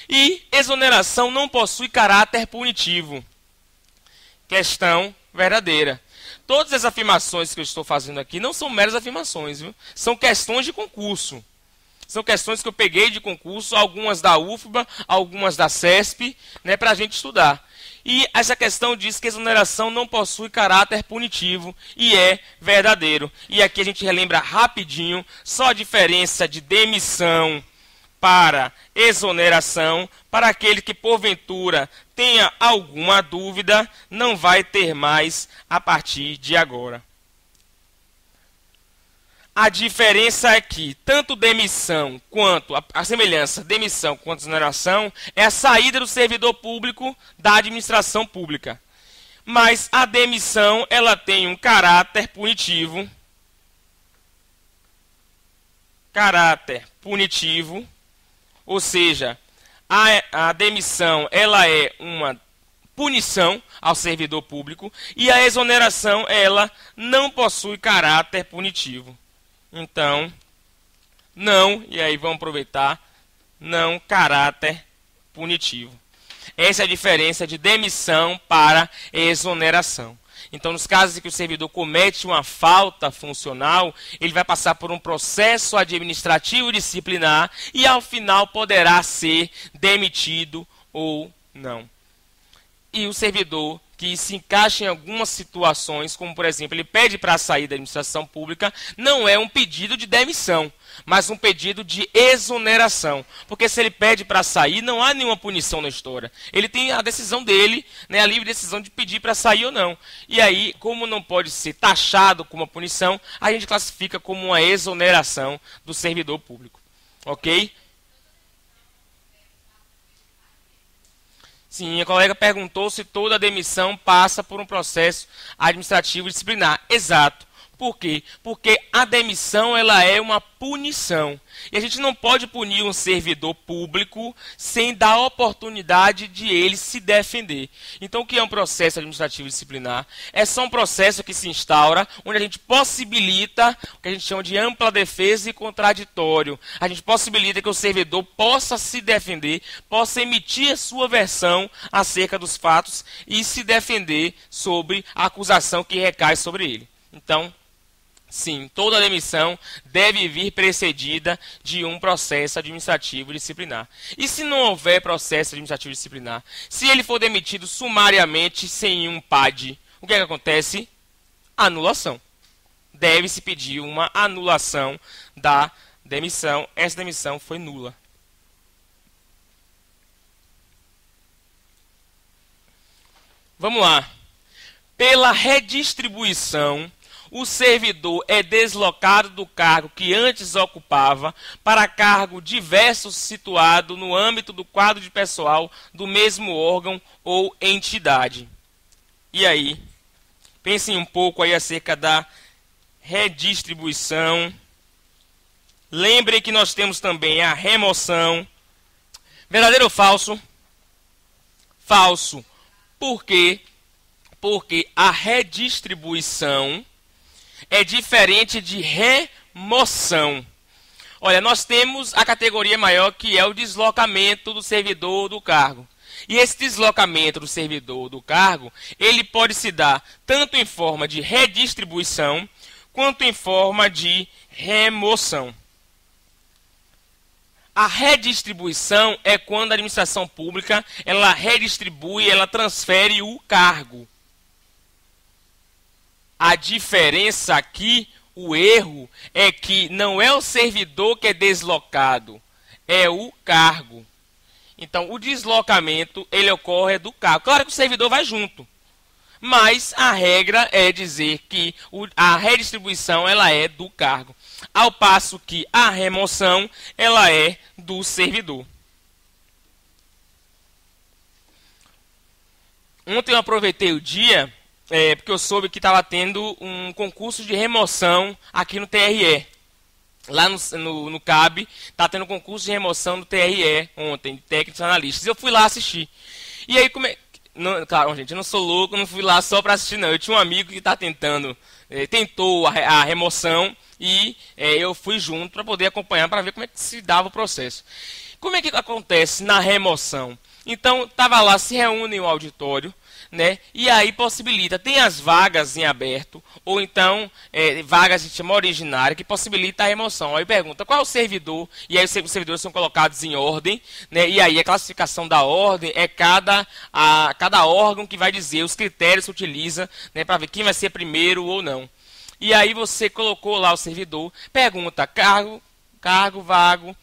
E exoneração não possui caráter punitivo. Questão verdadeira. Todas as afirmações que eu estou fazendo aqui não são meras afirmações, viu? São questões de concurso. São questões que eu peguei de concurso, algumas da UFBA, algumas da CESP, né, para a gente estudar. E essa questão diz que a exoneração não possui caráter punitivo e é verdadeiro. E aqui a gente relembra rapidinho só a diferença de demissão para exoneração. Para aquele que porventura tenha alguma dúvida, não vai ter mais a partir de agora. A diferença é que tanto demissão quanto a semelhança demissão quanto exoneração é a saída do servidor público da administração pública. Mas a demissão ela tem um caráter punitivo. Ou seja, a demissão ela é uma punição ao servidor público e a exoneração ela não possui caráter punitivo. Então, não, e aí vamos aproveitar, não caráter punitivo. Essa é a diferença de demissão para exoneração. Então, nos casos em que o servidor comete uma falta funcional, ele vai passar por um processo administrativo disciplinar e, ao final, poderá ser demitido ou não. E o servidor que se encaixa em algumas situações, como, por exemplo, ele pede para sair da administração pública, não é um pedido de demissão, mas um pedido de exoneração. Porque se ele pede para sair, não há nenhuma punição na história. Ele tem a decisão dele, né, a livre decisão de pedir para sair ou não. E aí, como não pode ser taxado como uma punição, a gente classifica como uma exoneração do servidor público. Ok? Sim, a colega perguntou se toda demissão passa por um processo administrativo disciplinar. Exato. Por quê? Porque a demissão ela é uma punição. E a gente não pode punir um servidor público sem dar oportunidade de ele se defender. Então, o que é um processo administrativo disciplinar? É só um processo que se instaura, onde a gente possibilita o que a gente chama de ampla defesa e contraditório. A gente possibilita que o servidor possa se defender, possa emitir a sua versão acerca dos fatos e se defender sobre a acusação que recai sobre ele. Então, sim, toda demissão deve vir precedida de um processo administrativo disciplinar. E se não houver processo administrativo disciplinar, se ele for demitido sumariamente sem um PAD, o que é que acontece? Anulação. Deve-se pedir uma anulação da demissão. Essa demissão foi nula. Vamos lá. Pela redistribuição, o servidor é deslocado do cargo que antes ocupava para cargo diverso situado no âmbito do quadro de pessoal do mesmo órgão ou entidade. E aí, pensem um pouco aí acerca da redistribuição. Lembrem que nós temos também a remoção. Verdadeiro ou falso? Falso. Por quê? Porque a redistribuição é diferente de remoção. Olha, nós temos a categoria maior que é o deslocamento do servidor do cargo. E esse deslocamento do servidor do cargo, ele pode se dar tanto em forma de redistribuição, quanto em forma de remoção. A redistribuição é quando a administração pública, ela redistribui, ela transfere o cargo. A diferença aqui, o erro, é que não é o servidor que é deslocado, é o cargo. Então, o deslocamento, ele ocorre do cargo. Claro que o servidor vai junto, mas a regra é dizer que a redistribuição, ela é do cargo, ao passo que a remoção, ela é do servidor. Ontem eu aproveitei o dia, porque eu soube que estava tendo um concurso de remoção aqui no TRE. Lá no CAB, está tendo um concurso de remoção no TRE ontem, de técnicos analistas. Eu fui lá assistir. E aí, claro, gente, eu não sou louco, não fui lá só para assistir, não. Eu tinha um amigo que está tentou a remoção e eu fui junto para poder acompanhar, para ver como é que se dava o processo. Como é que acontece na remoção? Então, estava lá, se reúne o auditório, né? E aí possibilita, tem as vagas em aberto, ou então vagas de chama originária, que possibilita a remoção. Aí pergunta, qual é o servidor? E aí os servidores são colocados em ordem, né? E aí a classificação da ordem é cada órgão que vai dizer os critérios que utiliza, né? Para ver quem vai ser primeiro ou não. E aí você colocou lá o servidor, pergunta, cargo vago,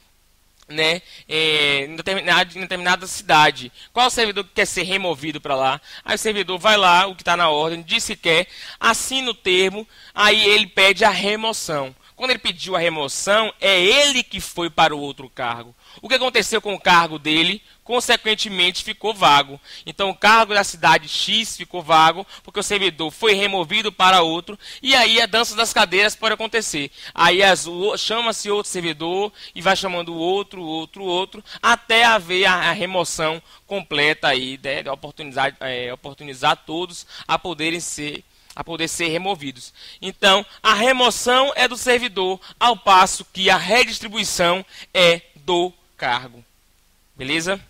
né, em determinada cidade. Qual o servidor que quer ser removido para lá? Aí o servidor vai lá, o que está na ordem, diz que quer, assina o termo, aí ele pede a remoção. Quando ele pediu a remoção, é ele que foi para o outro cargo. O que aconteceu com o cargo dele? Consequentemente, ficou vago. Então, o cargo da cidade X ficou vago, porque o servidor foi removido para outro, e aí a dança das cadeiras pode acontecer. Aí chama-se outro servidor, e vai chamando outro, até haver a remoção completa aí, né, de oportunizar todos a poder ser removidos. Então, a remoção é do servidor, ao passo que a redistribuição é do cargo. Beleza?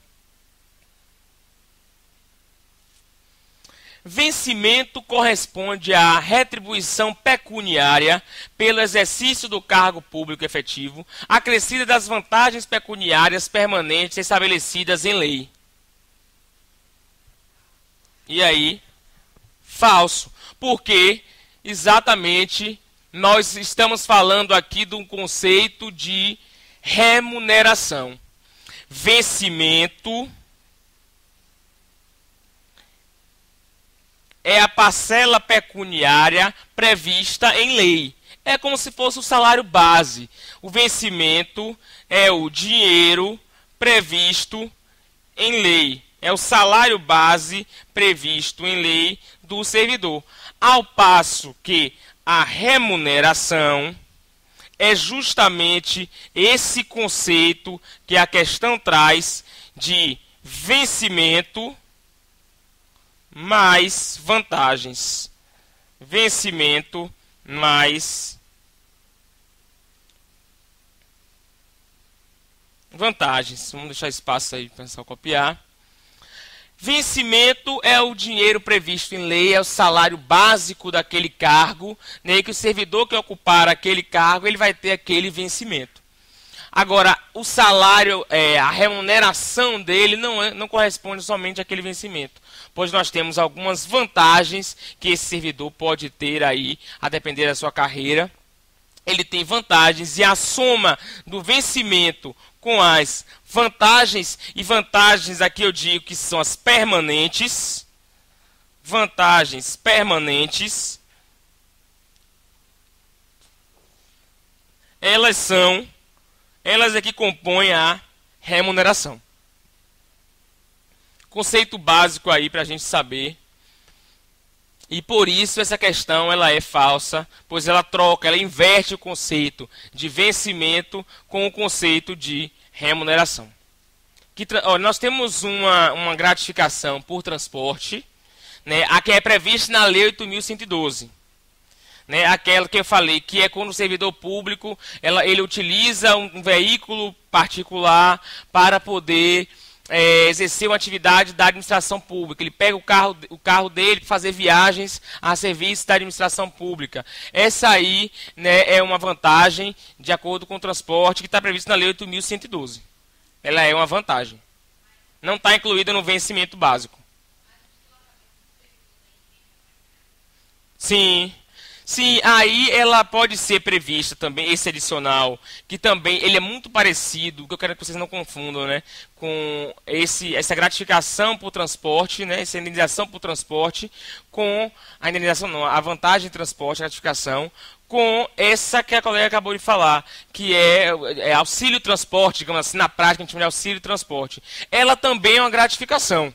Vencimento corresponde à retribuição pecuniária pelo exercício do cargo público efetivo, acrescida das vantagens pecuniárias permanentes estabelecidas em lei. E aí, falso, porque exatamente nós estamos falando aqui de um conceito de remuneração. Vencimento é a parcela pecuniária prevista em lei. É como se fosse o salário base. O vencimento é o dinheiro previsto em lei. É o salário base previsto em lei do servidor. Ao passo que a remuneração é justamente esse conceito que a questão traz de vencimento mais vantagens. Vencimento mais vantagens. Vamos deixar espaço aí para o pessoal copiar. Vencimento é o dinheiro previsto em lei, é o salário básico daquele cargo, né, que o servidor que ocupar aquele cargo, ele vai ter aquele vencimento. Agora, o salário, a remuneração dele não corresponde somente àquele vencimento, pois nós temos algumas vantagens que esse servidor pode ter aí, a depender da sua carreira. Ele tem vantagens e a soma do vencimento com as vantagens, e vantagens aqui eu digo que são as permanentes, vantagens permanentes, elas aqui compõem a remuneração. Conceito básico aí para a gente saber. E por isso essa questão ela é falsa, pois ela inverte o conceito de vencimento com o conceito de remuneração. Nós temos uma gratificação por transporte, né, a que é prevista na Lei 8.112. Né, aquela que eu falei, que é quando o servidor público ele utiliza um veículo particular para poder exercer uma atividade da administração pública. Ele pega o carro dele para fazer viagens a serviço da administração pública. Essa aí, né, é uma vantagem de acordo com o transporte que está previsto na Lei 8.112. Ela é uma vantagem. Não está incluída no vencimento básico. Sim. Sim, aí ela pode ser prevista também, esse adicional, que também ele é muito parecido, que eu quero que vocês não confundam, né, com essa gratificação por transporte, né, essa indenização por transporte, com a indenização não, a vantagem de transporte, a gratificação, com essa que a colega acabou de falar, que é auxílio transporte, digamos assim, na prática a gente chama de auxílio transporte. Ela também é uma gratificação.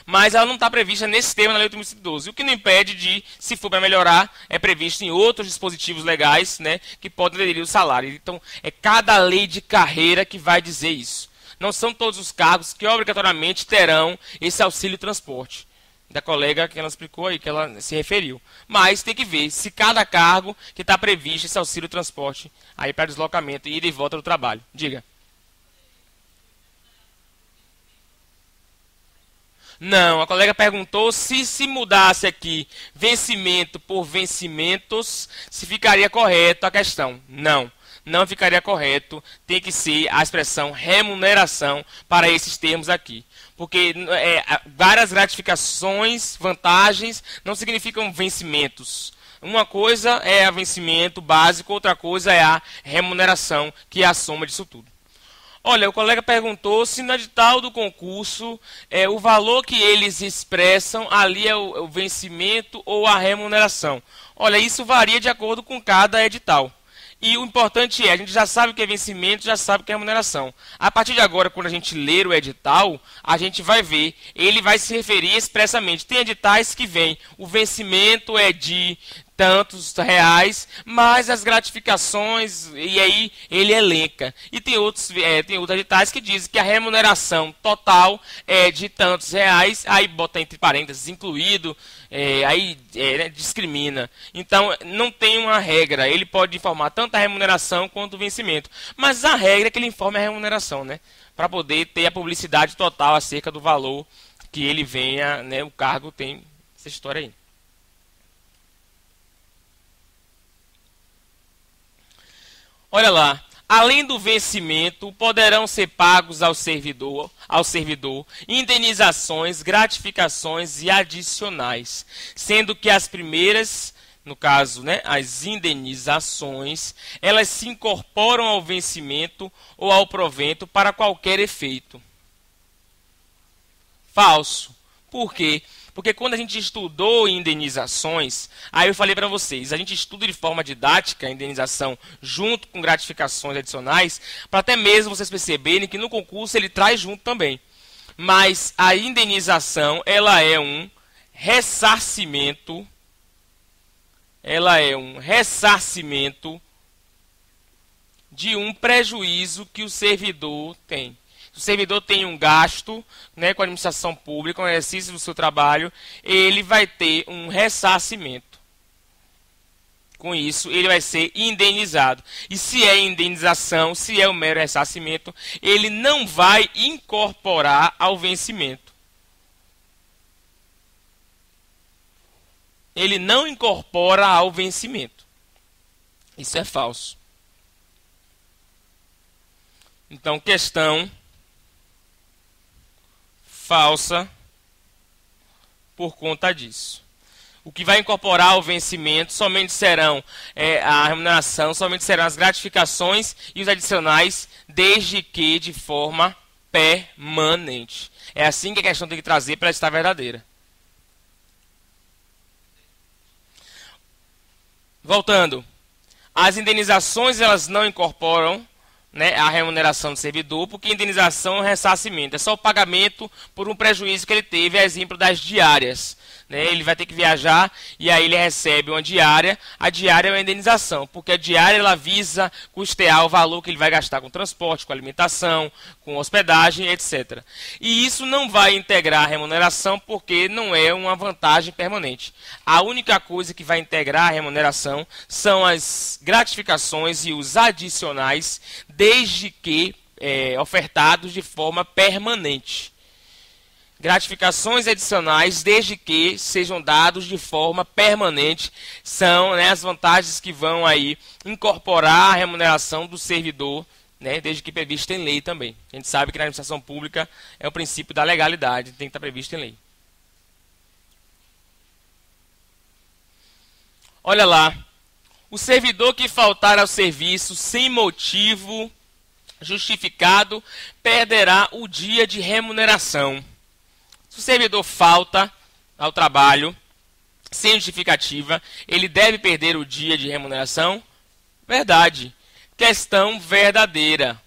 Mas ela não está prevista nesse tema na Lei 8.112. O que não impede de, se for para melhorar, é previsto em outros dispositivos legais, né, que podem aderir o salário. Então, é cada lei de carreira que vai dizer isso. Não são todos os cargos que obrigatoriamente terão esse auxílio transporte. Da colega que ela explicou aí, que ela se referiu. Mas tem que ver se cada cargo que está previsto esse auxílio transporte aí para deslocamento e ida e volta do trabalho. Diga. Não, a colega perguntou se mudasse aqui vencimento por vencimentos, se ficaria correto a questão. Não, não ficaria correto. Tem que ser a expressão remuneração para esses termos aqui. Porque várias gratificações, vantagens, não significam vencimentos. Uma coisa é o vencimento básico, outra coisa é a remuneração, que é a soma disso tudo. Olha, o colega perguntou se no edital do concurso o valor que eles expressam ali é o vencimento ou a remuneração. Olha, isso varia de acordo com cada edital. E o importante a gente já sabe o que é vencimento, já sabe o que é remuneração. A partir de agora, quando a gente ler o edital, a gente vai ver, ele vai se referir expressamente. Tem editais que vem, o vencimento é de tantos reais, mais as gratificações, e aí ele elenca. E tem outros editais que dizem que a remuneração total é de tantos reais, aí bota entre parênteses, incluído, discrimina. Então, não tem uma regra, ele pode informar tanto a remuneração quanto o vencimento. Mas a regra é que ele informe a remuneração, né? Para poder ter a publicidade total acerca do valor que ele venha, né? O cargo tem essa história aí. Olha lá, além do vencimento, poderão ser pagos ao servidor indenizações, gratificações e adicionais, sendo que as primeiras, no caso, né, as indenizações, elas se incorporam ao vencimento ou ao provento para qualquer efeito. Falso. Por quê? Porque quando a gente estudou indenizações, aí eu falei para vocês, a gente estuda de forma didática a indenização junto com gratificações adicionais, para até mesmo vocês perceberem que no concurso ele traz junto também. Mas a indenização, ela é um ressarcimento, de um prejuízo que o servidor tem. Se o servidor tem um gasto, né, com a administração pública, um exercício do seu trabalho, ele vai ter um ressarcimento. Com isso, ele vai ser indenizado. E se é indenização, se é o mero ressarcimento, ele não vai incorporar ao vencimento. Ele não incorpora ao vencimento. Isso é falso. Então, questão falsa por conta disso. O que vai incorporar ao vencimento somente serão a remuneração, somente serão as gratificações e os adicionais, desde que de forma permanente. É assim que a questão tem que trazer para estar verdadeira. Voltando, as indenizações elas não incorporam, né, a remuneração do servidor, porque indenização é um ressarcimento, é só o pagamento por um prejuízo que ele teve, exemplo das diárias. Né, ele vai ter que viajar e aí ele recebe uma diária, a diária é uma indenização, porque a diária ela visa custear o valor que ele vai gastar com transporte, com alimentação, com hospedagem, etc. E isso não vai integrar a remuneração porque não é uma vantagem permanente. A única coisa que vai integrar a remuneração são as gratificações e os adicionais, desde que ofertados de forma permanente. Gratificações adicionais, desde que sejam dados de forma permanente, são, né, as vantagens que vão aí incorporar a remuneração do servidor, né, desde que previsto em lei também. A gente sabe que na administração pública é o princípio da legalidade, tem que estar previsto em lei. Olha lá, o servidor que faltar ao serviço sem motivo justificado perderá o dia de remuneração. Se o servidor falta ao trabalho sem justificativa, ele deve perder o dia de remuneração? Verdade. Questão verdadeira.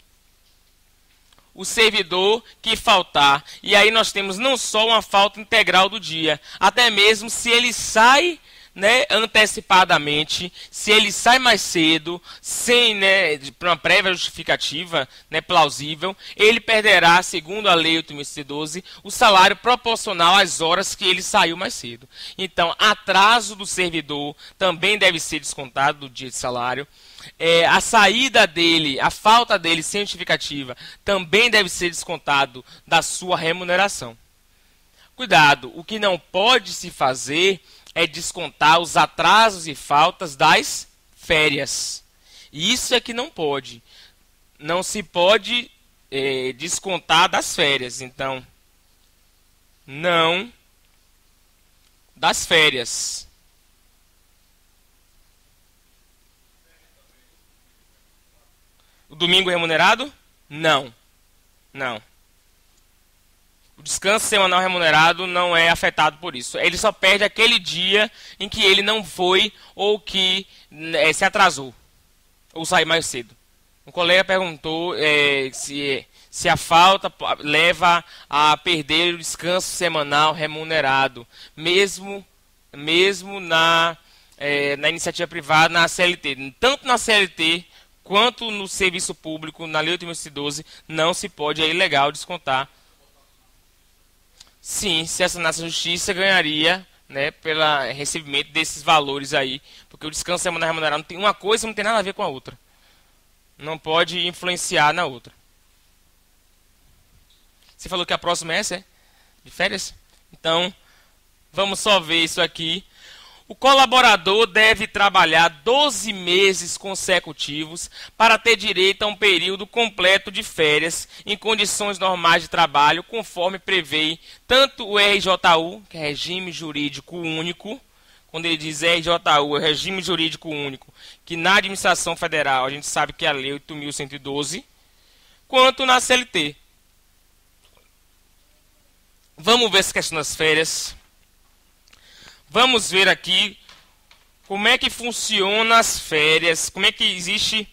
O servidor que faltar, e aí nós temos não só uma falta integral do dia, até mesmo se ele sai, né, antecipadamente, se ele sai mais cedo, sem, né, uma prévia justificativa, né, plausível, ele perderá, segundo a lei 8.112, o salário proporcional às horas que ele saiu mais cedo. Então, atraso do servidor também deve ser descontado do dia de salário. A saída dele, a falta dele sem justificativa, também deve ser descontado da sua remuneração. Cuidado, o que não pode se fazer é descontar os atrasos e faltas das férias. Isso é que não pode. Não se pode descontar das férias. Então, não das férias. O domingo remunerado? Não. Não. O descanso semanal remunerado não é afetado por isso. Ele só perde aquele dia em que ele não foi ou que se atrasou. Ou saiu mais cedo. Um colega perguntou se a falta leva a perder o descanso semanal remunerado. Mesmo na iniciativa privada, na CLT. Tanto na CLT quanto no serviço público, na Lei 8.112, não se pode, é ilegal descontar. Sim, se assinasse a justiça, ganharia, né, pelo recebimento desses valores aí. Porque o descanso semanal remunerado não tem uma coisa, não tem nada a ver com a outra. Não pode influenciar na outra. Você falou que a próxima é essa, é? De férias? Então, vamos só ver isso aqui. O colaborador deve trabalhar 12 meses consecutivos para ter direito a um período completo de férias em condições normais de trabalho, conforme prevê tanto o RJU, que é Regime Jurídico Único. Quando ele diz RJU, é Regime Jurídico Único, que na administração federal a gente sabe que é a Lei 8.112, quanto na CLT. Vamos ver essa questão das férias. Vamos ver aqui como é que funciona as férias, como é que existe,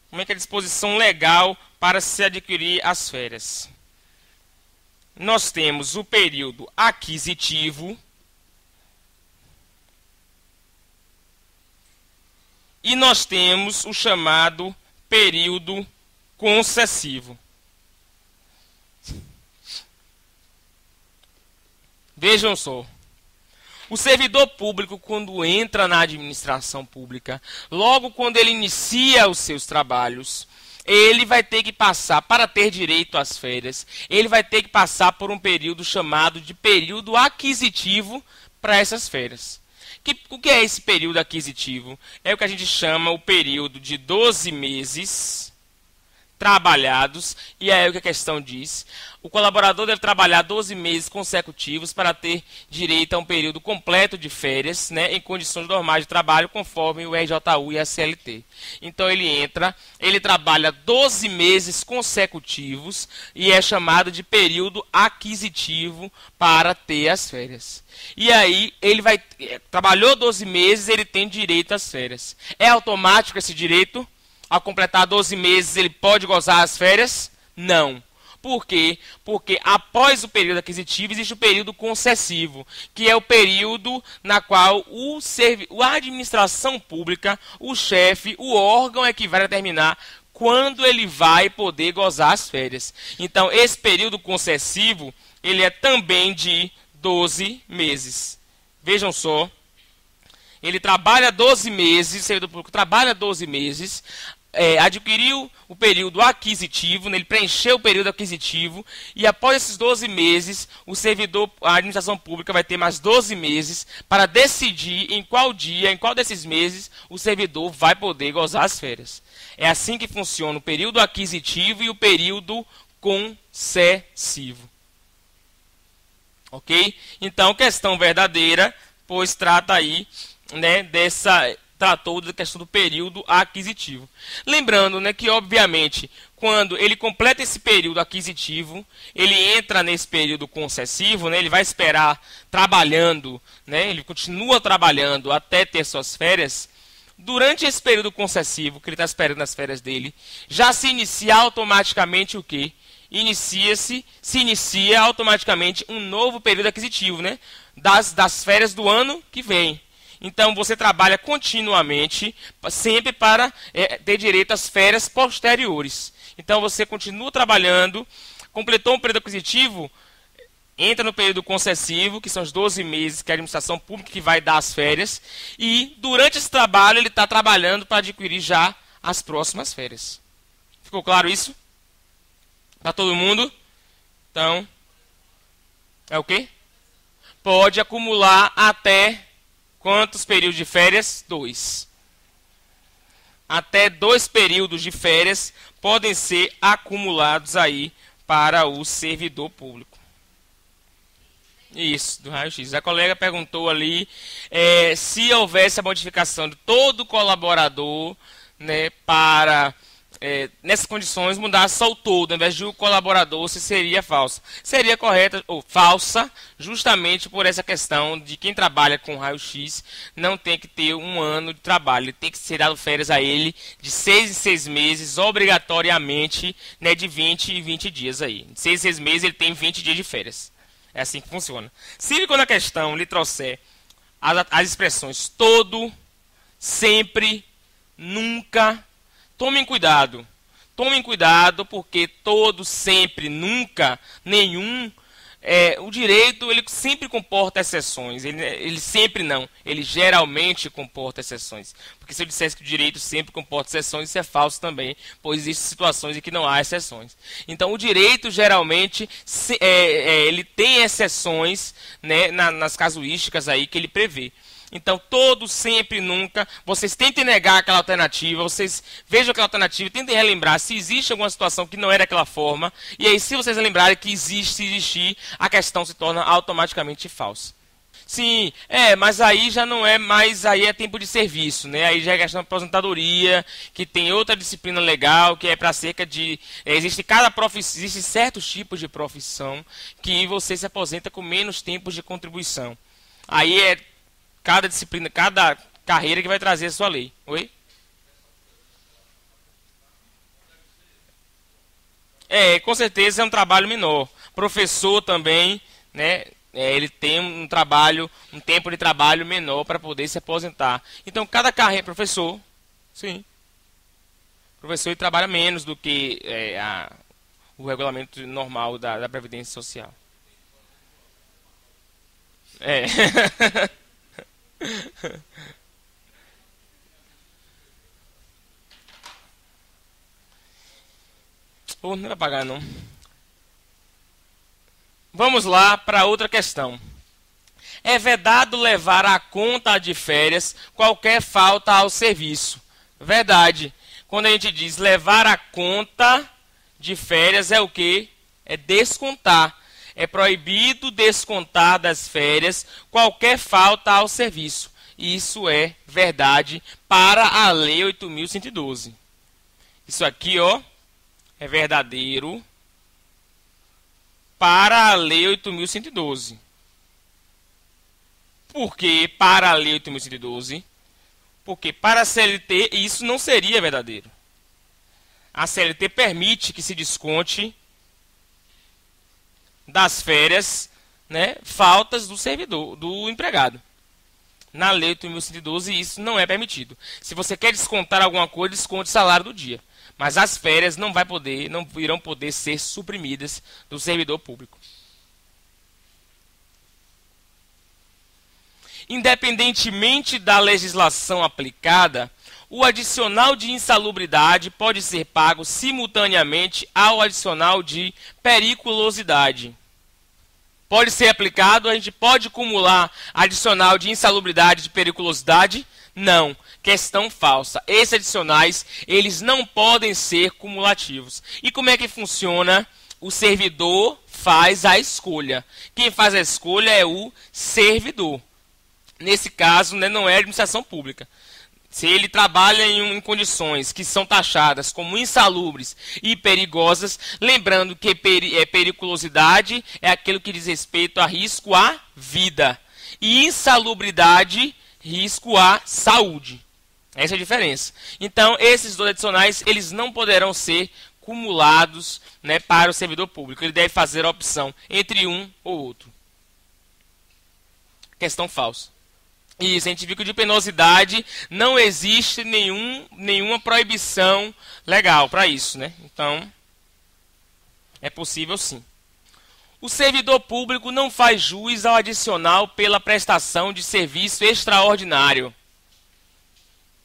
como é que é a disposição legal para se adquirir as férias. Nós temos o período aquisitivo e nós temos o chamado período concessivo. Vejam só, o servidor público, quando entra na administração pública, logo quando ele inicia os seus trabalhos, ele vai ter que passar, para ter direito às férias, ele vai ter que passar por um período chamado de período aquisitivo para essas férias. O que é esse período aquisitivo? É o que a gente chama o período de 12 meses trabalhados, e aí o que a questão diz? O colaborador deve trabalhar 12 meses consecutivos para ter direito a um período completo de férias, né, em condições normais de trabalho, conforme o RJU e a CLT. Então ele trabalha 12 meses consecutivos e é chamado de período aquisitivo para ter as férias. E aí ele trabalhou 12 meses, ele tem direito às férias. É automático esse direito? Ao completar 12 meses, ele pode gozar as férias? Não. Por quê? Porque após o período aquisitivo, existe o período concessivo, que é o período na qual a administração pública, o chefe, o órgão é que vai determinar quando ele vai poder gozar as férias. Então, esse período concessivo, ele é também de 12 meses. Vejam só. Ele trabalha 12 meses, o servidor público trabalha 12 meses, adquiriu o período aquisitivo, né, ele preencheu o período aquisitivo, e após esses 12 meses, a administração pública vai ter mais 12 meses para decidir em qual dia, em qual desses meses, o servidor vai poder gozar as férias. É assim que funciona o período aquisitivo e o período concessivo. Ok? Então, questão verdadeira, pois trata aí, né, tratou da questão do período aquisitivo. Lembrando, né, que, obviamente, quando ele completa esse período aquisitivo, ele entra nesse período concessivo, né, ele vai esperar trabalhando, né, ele continua trabalhando até ter suas férias. Durante esse período concessivo, que ele está esperando as férias dele, já se inicia automaticamente o quê? Se inicia automaticamente um novo período aquisitivo, né, das férias do ano que vem. Então, você trabalha continuamente, sempre para ter direito às férias posteriores. Então, você continua trabalhando, completou um período aquisitivo, entra no período concessivo, que são os 12 meses que a administração pública que vai dar as férias, e durante esse trabalho ele está trabalhando para adquirir já as próximas férias. Ficou claro isso? Para todo mundo? Então, é o quê? Pode acumular até quantos períodos de férias? 2. Até 2 períodos de férias podem ser acumulados aí para o servidor público. Isso, do raio-x. A colega perguntou ali se houvesse a modificação de todo colaborador, né, para, nessas condições, mudar só o todo, ao invés de o colaborador, se seria falsa. Seria correta, ou falsa, justamente por essa questão de quem trabalha com raio-x não tem que ter 1 ano de trabalho. Ele tem que ser dado férias a ele de 6 em 6 meses, obrigatoriamente, né, de 20 em 20 dias aí. De 6 em 6 meses ele tem 20 dias de férias. É assim que funciona. Se quando a questão lhe trouxer as expressões todo, sempre, nunca, tomem cuidado. Tomem cuidado porque todo, sempre, nunca, nenhum, o direito ele sempre comporta exceções. Ele sempre não, ele geralmente comporta exceções. Porque se eu dissesse que o direito sempre comporta exceções, isso é falso também, pois existem situações em que não há exceções. Então o direito geralmente ele tem exceções, né, nas casuísticas aí que ele prevê. Então, todo, sempre, nunca, vocês tentem negar aquela alternativa, vocês vejam aquela alternativa, tentem relembrar se existe alguma situação que não é daquela forma, e aí se vocês lembrarem que existe, se existir, a questão se torna automaticamente falsa. Sim, mas aí já não é mais, aí é tempo de serviço, né? Aí já é questão de aposentadoria, que tem outra disciplina legal, que é para cerca de... Existe certos tipos de profissão que você se aposenta com menos tempos de contribuição. Aí é cada disciplina, cada carreira que vai trazer a sua lei. Oi? Com certeza é um trabalho menor. Professor também, né? Ele tem um tempo de trabalho menor para poder se aposentar. Então, cada carreira, professor, sim. Professor ele trabalha menos do que o regulamento normal da Previdência Social. É. Não vai pagar não. Vamos lá para outra questão. É vedado levar à conta de férias qualquer falta ao serviço. Verdade. Quando a gente diz levar à conta de férias é o quê? É descontar. É proibido descontar das férias qualquer falta ao serviço. Isso é verdade para a Lei 8.112. Isso aqui, ó, é verdadeiro para a Lei 8.112. Por que para a Lei 8.112? Porque para a CLT isso não seria verdadeiro. A CLT permite que se desconte das férias, né, faltas do servidor, do empregado. Na Lei 8.112 isso não é permitido. Se você quer descontar alguma coisa, desconte o salário do dia. Mas as férias não irão poder ser suprimidas do servidor público. Independentemente da legislação aplicada, o adicional de insalubridade pode ser pago simultaneamente ao adicional de periculosidade. Pode ser aplicado, a gente pode acumular adicional de insalubridade e de periculosidade? Não. Questão falsa. Esses adicionais, eles não podem ser cumulativos. E como é que funciona? O servidor faz a escolha. Quem faz a escolha é o servidor. Nesse caso, né, não é a administração pública. Se ele trabalha em condições que são taxadas como insalubres e perigosas, lembrando que periculosidade é aquilo que diz respeito a risco à vida. E insalubridade, risco à saúde. Essa é a diferença. Então, esses dois adicionais, eles não poderão ser cumulados, né, para o servidor público. Ele deve fazer a opção entre um ou outro. Questão falsa. Isso, a gente viu que de penosidade não existe nenhuma proibição legal para isso, né? Então, é possível sim. O servidor público não faz jus ao adicional pela prestação de serviço extraordinário.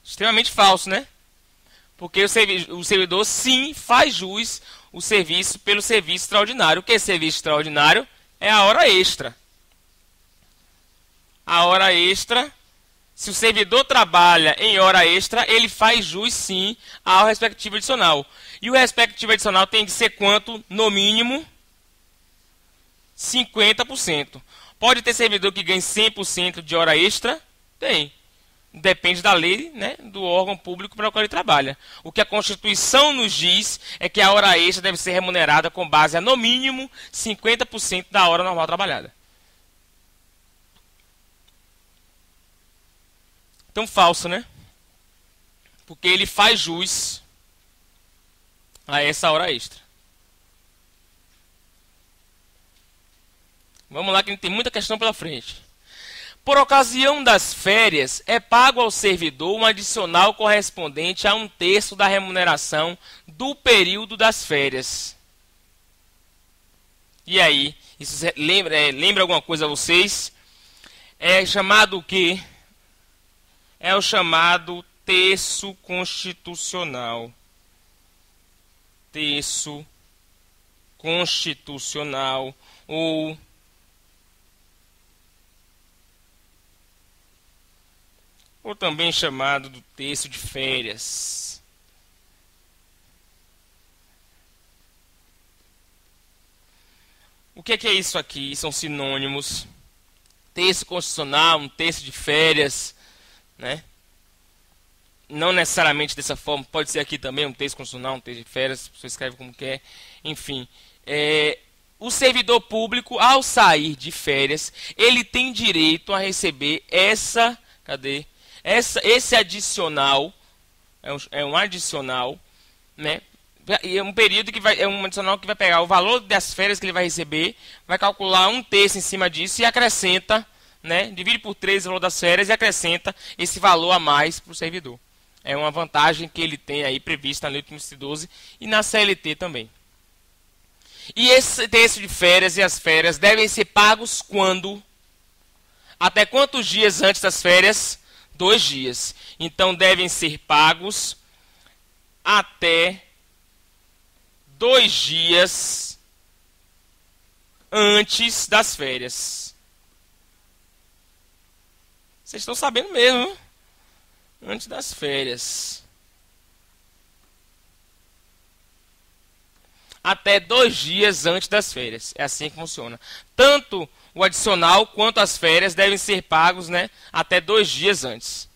Extremamente falso, né? Porque o servidor sim faz jus o serviço pelo serviço extraordinário. O que é serviço extraordinário? É a hora extra. A hora extra, se o servidor trabalha em hora extra, ele faz jus sim ao respectivo adicional. E o respectivo adicional tem que ser quanto? No mínimo 50%. Pode ter servidor que ganhe 100% de hora extra? Tem. Depende da lei, né, do órgão público para o qual ele trabalha. O que a Constituição nos diz é que a hora extra deve ser remunerada com base a, no mínimo, 50% da hora normal trabalhada. Então, falso, né? Porque ele faz jus a essa hora extra. Vamos lá que tem muita questão pela frente. Por ocasião das férias, é pago ao servidor um adicional correspondente a 1/3 da remuneração do período das férias. E aí, isso lembra alguma coisa a vocês? É chamado o quê? É o chamado terço constitucional. Terço constitucional ou também chamado do terço de férias. O que é isso aqui? São sinônimos. Terço constitucional, um terço de férias, né? Não necessariamente dessa forma, pode ser aqui também um terço constitucional, um terço de férias, você escreve como quer, enfim. O servidor público, ao sair de férias, ele tem direito a receber esse adicional, é um adicional, né? E é um período que é um adicional que vai pegar o valor das férias que ele vai receber, vai calcular 1/3 em cima disso e acrescenta, né? Divide por 3 o valor das férias e acrescenta esse valor a mais para o servidor. É uma vantagem que ele tem aí prevista na Lei 8.112 e na CLT também. E esse terço de férias e as férias devem ser pagos quando? Até quantos dias antes das férias? 2 dias. Então, devem ser pagos até 2 dias antes das férias. Vocês estão sabendo mesmo, antes das férias. Até 2 dias antes das férias. É assim que funciona. Tanto o adicional quanto as férias devem ser pagos, né, até 2 dias antes.